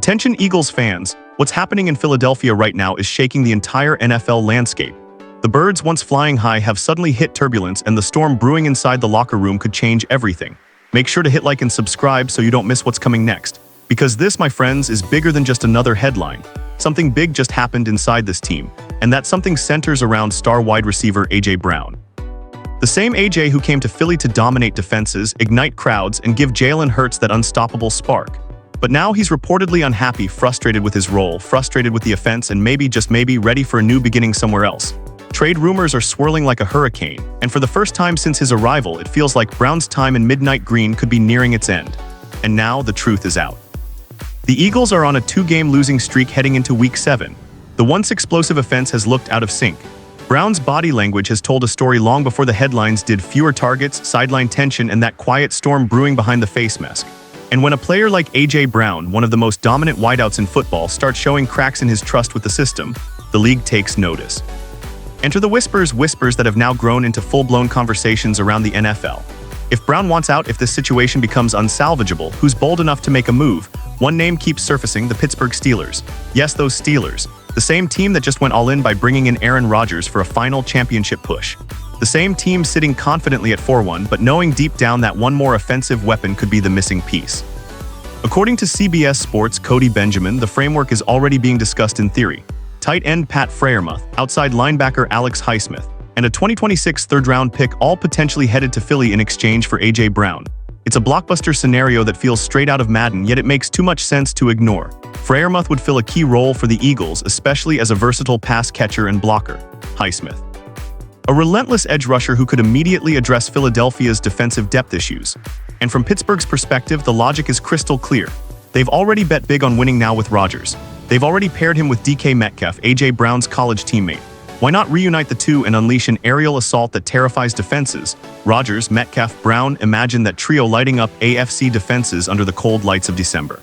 Attention Eagles fans, what's happening in Philadelphia right now is shaking the entire NFL landscape. The birds once flying high have suddenly hit turbulence, and the storm brewing inside the locker room could change everything. Make sure to hit like and subscribe so you don't miss what's coming next. Because this, my friends, is bigger than just another headline. Something big just happened inside this team, and that something centers around star wide receiver A.J. Brown. The same A.J. who came to Philly to dominate defenses, ignite crowds, and give Jalen Hurts that unstoppable spark. But now he's reportedly unhappy, frustrated with his role, frustrated with the offense, and maybe, just maybe, ready for a new beginning somewhere else. Trade rumors are swirling like a hurricane, and for the first time since his arrival, it feels like Brown's time in Midnight Green could be nearing its end. And now the truth is out. The Eagles are on a 2-game losing streak heading into Week 7. The once explosive offense has looked out of sync. Brown's body language has told a story long before the headlines did. Fewer targets, sideline tension, and that quiet storm brewing behind the face mask. And when a player like A.J. Brown, one of the most dominant wideouts in football, starts showing cracks in his trust with the system, the league takes notice. Enter the whispers that have now grown into full-blown conversations around the NFL. If Brown wants out, if this situation becomes unsalvageable, who's bold enough to make a move? One name keeps surfacing: the Pittsburgh Steelers. Yes, those Steelers. The same team that just went all in by bringing in Aaron Rodgers for a final championship push. The same team sitting confidently at 4-1, but knowing deep down that one more offensive weapon could be the missing piece. According to CBS Sports' Cody Benjamin, the framework is already being discussed in theory. Tight end Pat Freiermuth, outside linebacker Alex Highsmith, and a 2026 third-round pick, all potentially headed to Philly in exchange for A.J. Brown. It's a blockbuster scenario that feels straight out of Madden, yet it makes too much sense to ignore. Freiermuth would fill a key role for the Eagles, especially as a versatile pass catcher and blocker. Highsmith, a relentless edge rusher who could immediately address Philadelphia's defensive depth issues. And from Pittsburgh's perspective, the logic is crystal clear. They've already bet big on winning now with Rodgers. They've already paired him with DK Metcalf, A.J. Brown's college teammate. Why not reunite the two and unleash an aerial assault that terrifies defenses? Rodgers, Metcalf, Brown, imagine that trio lighting up AFC defenses under the cold lights of December.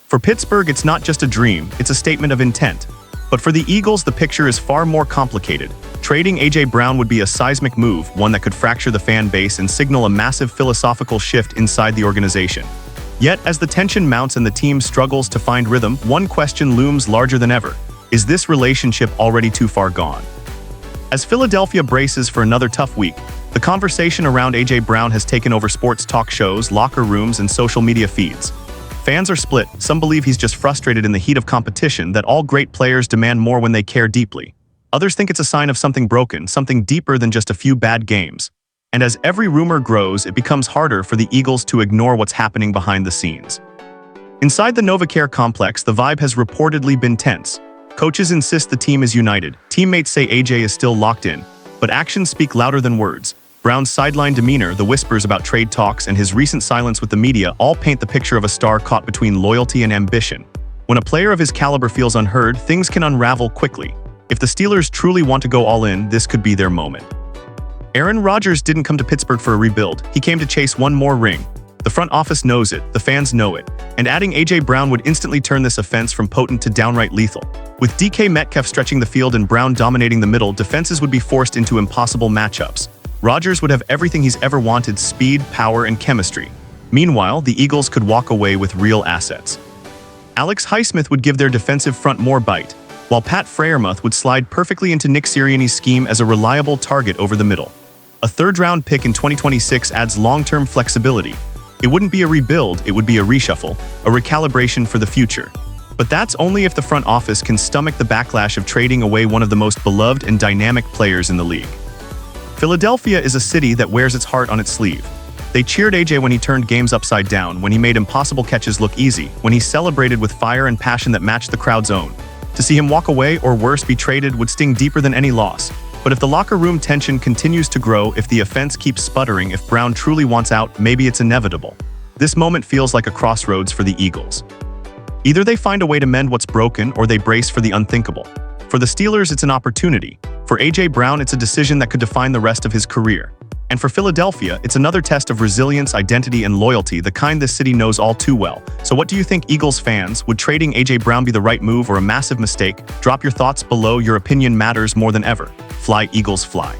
For Pittsburgh, it's not just a dream, it's a statement of intent. But for the Eagles, the picture is far more complicated. Trading A.J. Brown would be a seismic move, one that could fracture the fan base and signal a massive philosophical shift inside the organization. Yet, as the tension mounts and the team struggles to find rhythm, one question looms larger than ever. Is this relationship already too far gone? As Philadelphia braces for another tough week, the conversation around A.J. Brown has taken over sports talk shows, locker rooms, and social media feeds. Fans are split. Some believe he's just frustrated in the heat of competition, that all great players demand more when they care deeply. Others think it's a sign of something broken, something deeper than just a few bad games. And as every rumor grows, it becomes harder for the Eagles to ignore what's happening behind the scenes. Inside the NovaCare complex, the vibe has reportedly been tense. Coaches insist the team is united. Teammates say A.J. is still locked in. But actions speak louder than words. Brown's sideline demeanor, the whispers about trade talks, and his recent silence with the media all paint the picture of a star caught between loyalty and ambition. When a player of his caliber feels unheard, things can unravel quickly. If the Steelers truly want to go all in, this could be their moment. Aaron Rodgers didn't come to Pittsburgh for a rebuild. He came to chase one more ring. The front office knows it, the fans know it, and adding A.J. Brown would instantly turn this offense from potent to downright lethal. With DK Metcalf stretching the field and Brown dominating the middle, defenses would be forced into impossible matchups. Rodgers would have everything he's ever wanted: speed, power, and chemistry. Meanwhile, the Eagles could walk away with real assets. Alex Highsmith would give their defensive front more bite, while Pat Freiermuth would slide perfectly into Nick Sirianni's scheme as a reliable target over the middle. A third-round pick in 2026 adds long-term flexibility. It wouldn't be a rebuild, it would be a reshuffle, a recalibration for the future. But that's only if the front office can stomach the backlash of trading away one of the most beloved and dynamic players in the league. Philadelphia is a city that wears its heart on its sleeve. They cheered A.J. when he turned games upside down, when he made impossible catches look easy, when he celebrated with fire and passion that matched the crowd's own. To see him walk away, or worse, be traded, would sting deeper than any loss. But if the locker room tension continues to grow, if the offense keeps sputtering, if Brown truly wants out, maybe it's inevitable. This moment feels like a crossroads for the Eagles. Either they find a way to mend what's broken, or they brace for the unthinkable. For the Steelers, it's an opportunity. For A.J. Brown, it's a decision that could define the rest of his career. And for Philadelphia, it's another test of resilience, identity, and loyalty, the kind this city knows all too well. So what do you think, Eagles fans? Would trading A.J. Brown be the right move or a massive mistake? Drop your thoughts below. Your opinion matters more than ever. Fly, Eagles, fly.